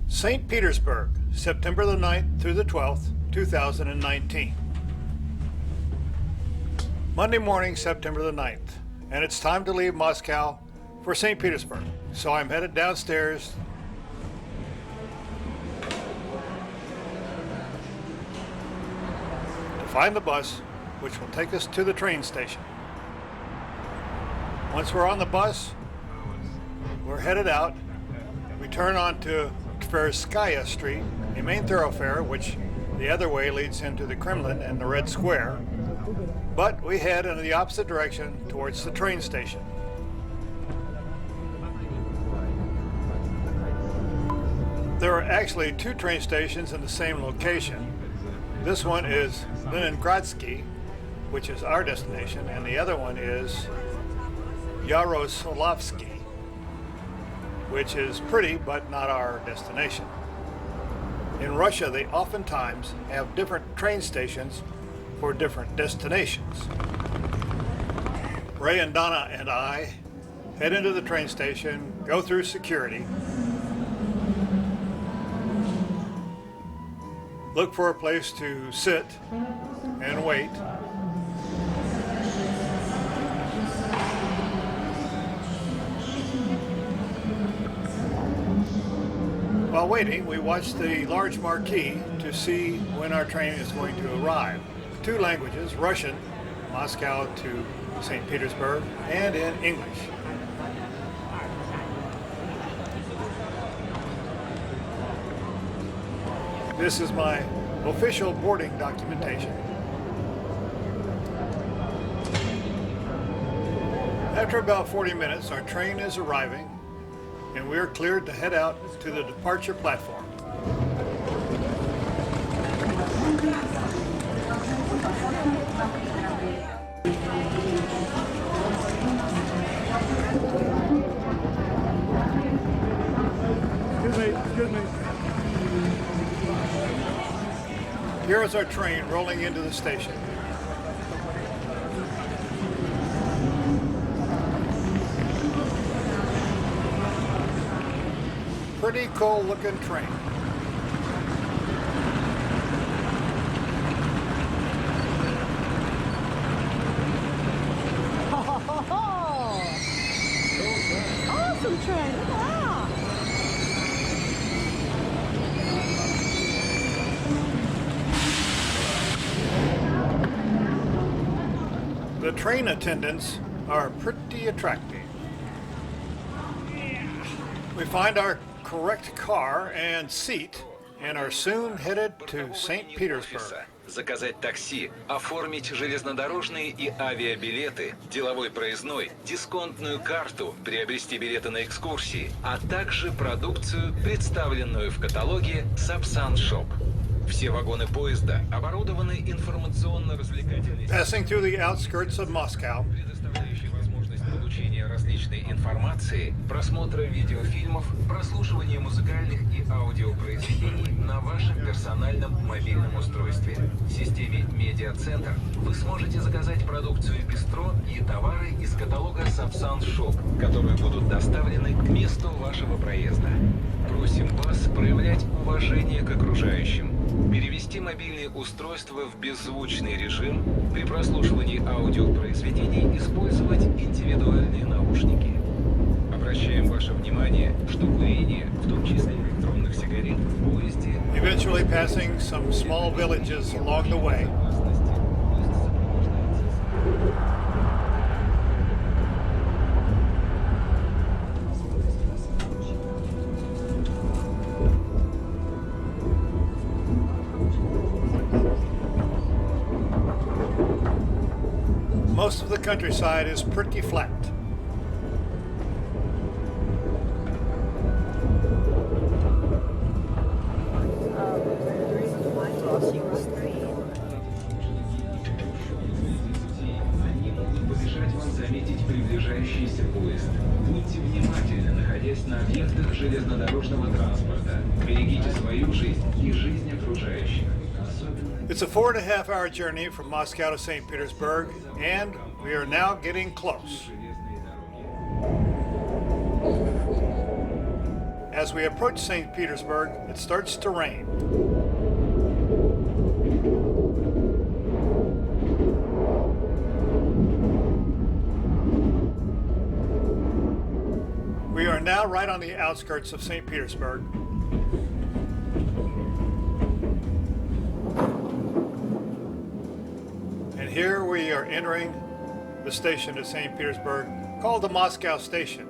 St. Petersburg, September the 9th through the 12th, 2019. Monday morning, September the 9th, and it's time to leave Moscow for St. Petersburg. So I'm headed downstairs to find the bus, which will take us to the train station. Once we're on the bus, we're headed out. We turn onto Tverskaya Street, a main thoroughfare, which the other way leads into the Kremlin and the Red Square. But we head in the opposite direction towards the train station. There are actually two train stations in the same location. This one is Leningradsky, which is our destination, and the other one is Yaroslavsky, which is pretty but not our destination. In Russia, they oftentimes have different train stations for different destinations. Ray and Donna and I head into the train station, go through security, look for a place to sit and wait. While waiting, we watch the large marquee to see when our train is going to arrive. Two languages, Russian, Moscow to St. Petersburg, and in English. This is my official boarding documentation. After about 40 minutes, our train is arriving, and we are cleared to head out to the departure platform. Excuse me. Here is our train rolling into the station. Pretty cool looking train. Awesome train. Wow. The train attendants are pretty attractive. We find our correct car and seat and are soon headed to St. Petersburg. Заказать такси, оформить железнодорожные и авиабилеты, деловой проездной, дисконтную карту, приобрести билеты на экскурсии, а также продукцию, представленную в каталоге Sapsan Shop. Все вагоны поезда оборудованы информационно-развлекательной Passing through the outskirts of Moscow, предоставляющей возможность получения различной информации, просмотра видеофильмов, прослушивания музыкальных и аудиопроизведений на вашем персональном мобильном устройстве. В системе «Медиа-центр» вы сможете заказать продукцию бистро и товары из каталога Sapsan Shop, которые будут доставлены к месту вашего проезда. Просим вас проявлять уважение к окружающим, перевести мобильные устройства в беззвучный режим, при прослушивании аудиопроизведений использовать индивидуальные наушники. Обращаем ваше внимание, что курение, в том числе электронных сигарет, в поезде... eventually passing some small villages along the way. Most of the countryside is pretty flat. Помешать вам заметить приближающийся поезд. Будьте внимательны, находясь на объектах железнодорожного транспорта. Берегите свою жизнь и жизнь окружающих. It's a 4.5-hour journey from Moscow to St. Petersburg, and we are now getting close. As As we approach St. Petersburg, it starts to rain. We are now right on the outskirts of St. Petersburg. And here we are entering the station of St. Petersburg, called the Moscow Station.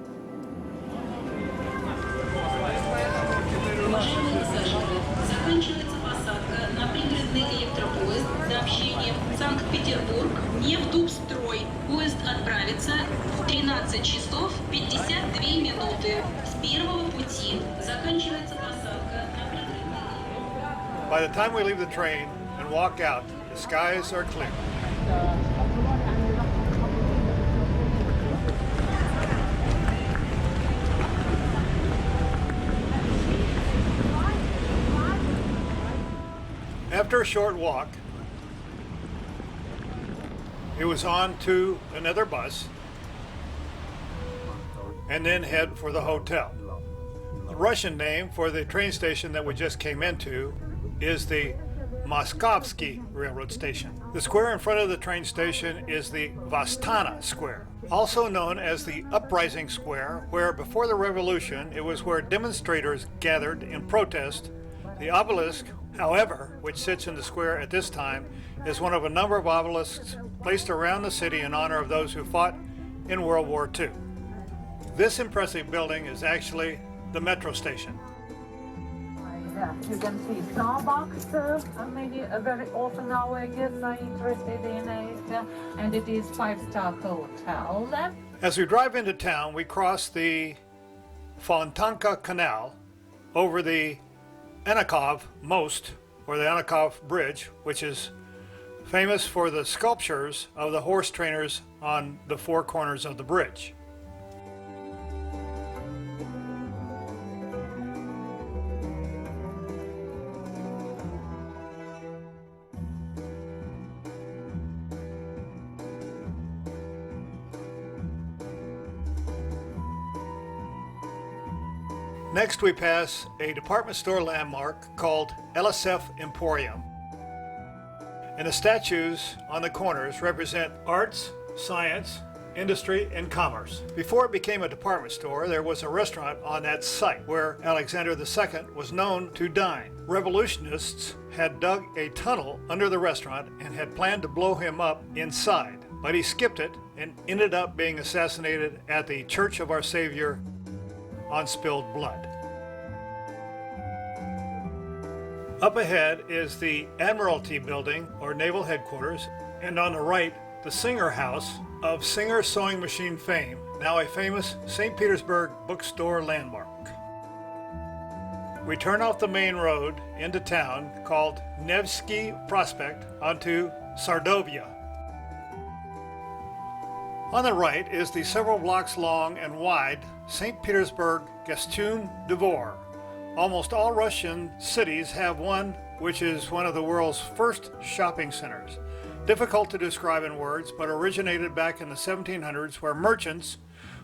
Уважаемые пассажиры, заканчивается посадка на пригородный электропоезд с сообщением Санкт-Петербург, Невдубстрой. Поезд отправится в 13 часов 52 минуты с первого пути. Заканчивается посадка на пригородный. By the time we leave the train and walk out, the skies are clear. After a short walk, it was on to another bus and then head for the hotel. The Russian name for the train station that we just came into is the Moskovsky Railroad Station. The square in front of the train station is the Vostana Square, also known as the Uprising Square, where before the revolution it was where demonstrators gathered in protest. The obelisk, however, which sits in the square at this time, is one of a number of obelisks placed around the city in honor of those who fought in World War II. This impressive building is actually the metro station. You can see Starbucks, maybe very often our guests are interested in it, and it is 5-star hotel. As we drive into town, we cross the Fontanka Canal over the Anikov Most, or the Anikov Bridge, which is famous for the sculptures of the horse trainers on the four corners of the bridge. Next, we pass a department store landmark called LSF Emporium. And the statues on the corners represent arts, science, industry, and commerce. Before it became a department store, there was a restaurant on that site where Alexander II was known to dine. Revolutionists had dug a tunnel under the restaurant and had planned to blow him up inside, but he skipped it and ended up being assassinated at the Church of Our Savior on spilled blood. Up ahead is the Admiralty Building, or Naval Headquarters, and on the right, the Singer House of Singer sewing machine fame, now a famous St. Petersburg bookstore landmark. We turn off the main road into town called Nevsky Prospect onto Sardovia. On the right is the several blocks long and wide St. Petersburg Gastun Dvor. Almost all Russian cities have one, which is one of the world's first shopping centers. Difficult to describe in words, but originated back in the 1700s, where merchants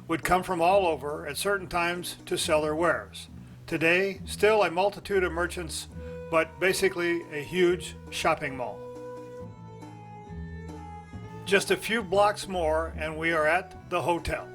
would come from all over at certain times to sell their wares. Today, still a multitude of merchants, but basically a huge shopping mall. Just a few blocks more and we are at the hotel.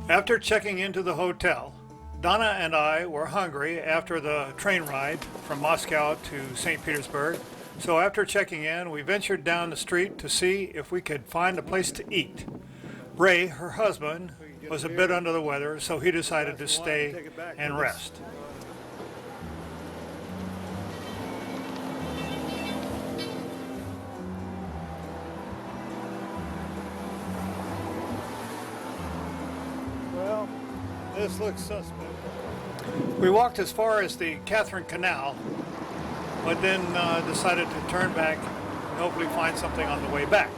After checking into the hotel, Donna and I were hungry after the train ride from Moscow to St. Petersburg. So after checking in, we ventured down the street to see if we could find a place to eat. Ray, her husband, was a bit under the weather, so he decided to stay and rest. Well, this looks suspect. We walked as far as the Catherine Canal, but then decided to turn back and hopefully find something on the way back.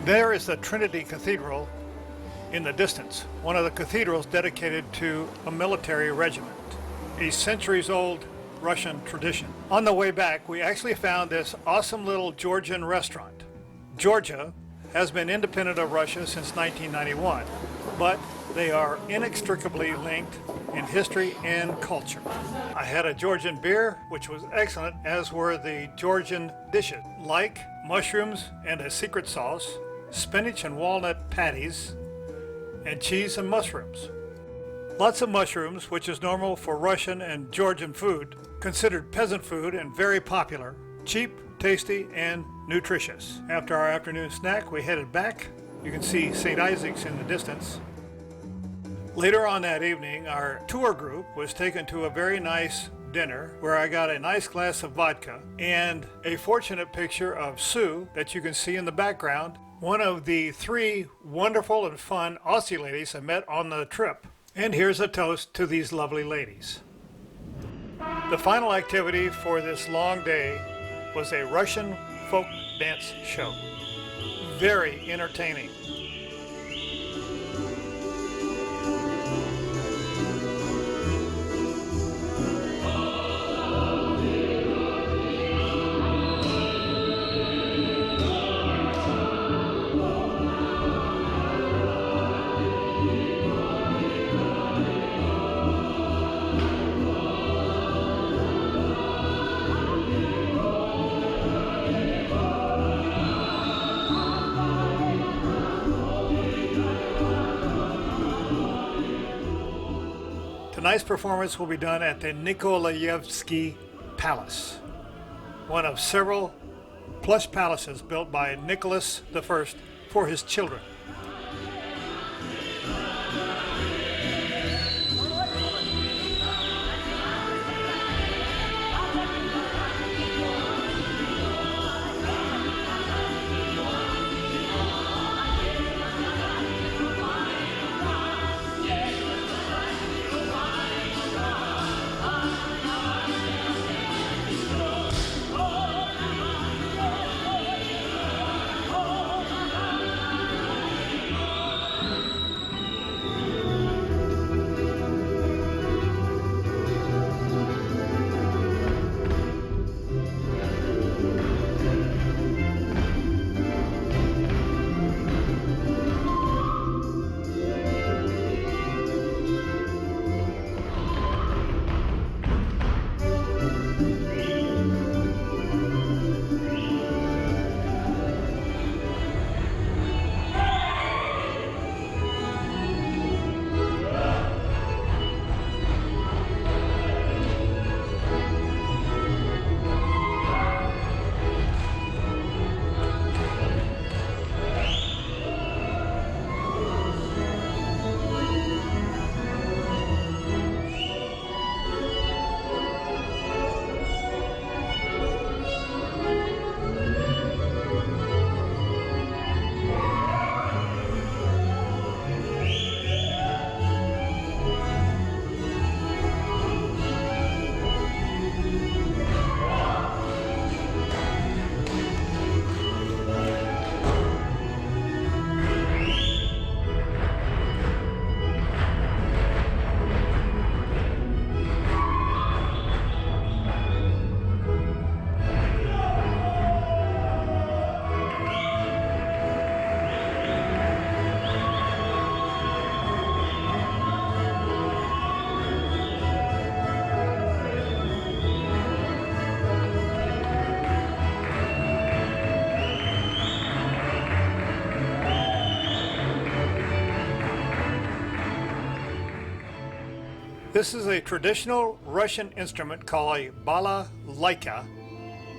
There is the Trinity Cathedral, in the distance, one of the cathedrals dedicated to a military regiment, a centuries-old Russian tradition. On the way back, we actually found this awesome little Georgian restaurant. Georgia has been independent of Russia since 1991, but they are inextricably linked in history and culture. I had a Georgian beer, which was excellent, as were the Georgian dishes, like mushrooms and a secret sauce, spinach and walnut patties, and cheese and mushrooms. Lots of mushrooms, which is normal for Russian and Georgian food, considered peasant food and very popular, cheap, tasty, and nutritious. After our afternoon snack, we headed back. You can see St. Isaac's in the distance. Later on that evening, our tour group was taken to a very nice dinner where I got a nice glass of vodka and a fortunate picture of Sue that you can see in the background, one of the 3 wonderful and fun Aussie ladies I met on the trip. And here's a toast to these lovely ladies. The final activity for this long day was a Russian folk dance show. Very entertaining. Tonight's performance will be done at the NIKOLAYEVSKY Palace, one of several plush palaces built by Nicholas I for his children. This is a traditional Russian instrument called a balalaika,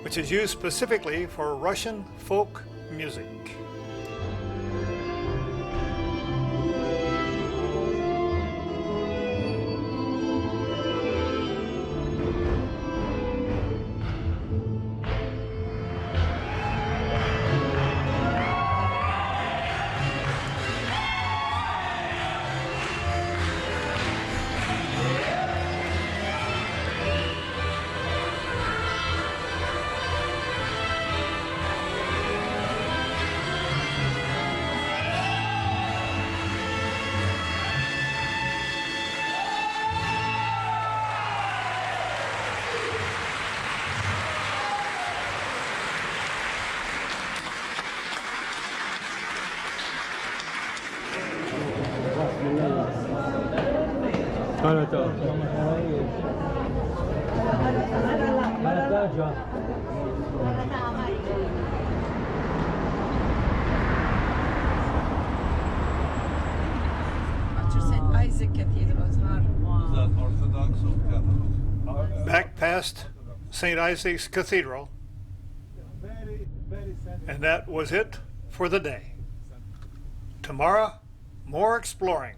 which is used specifically for Russian folk music. St. Isaac Cathedral is hard. Is that Orthodox or Catholic? Back past St. Isaac's Cathedral, and that was it for the day. Tomorrow, more exploring.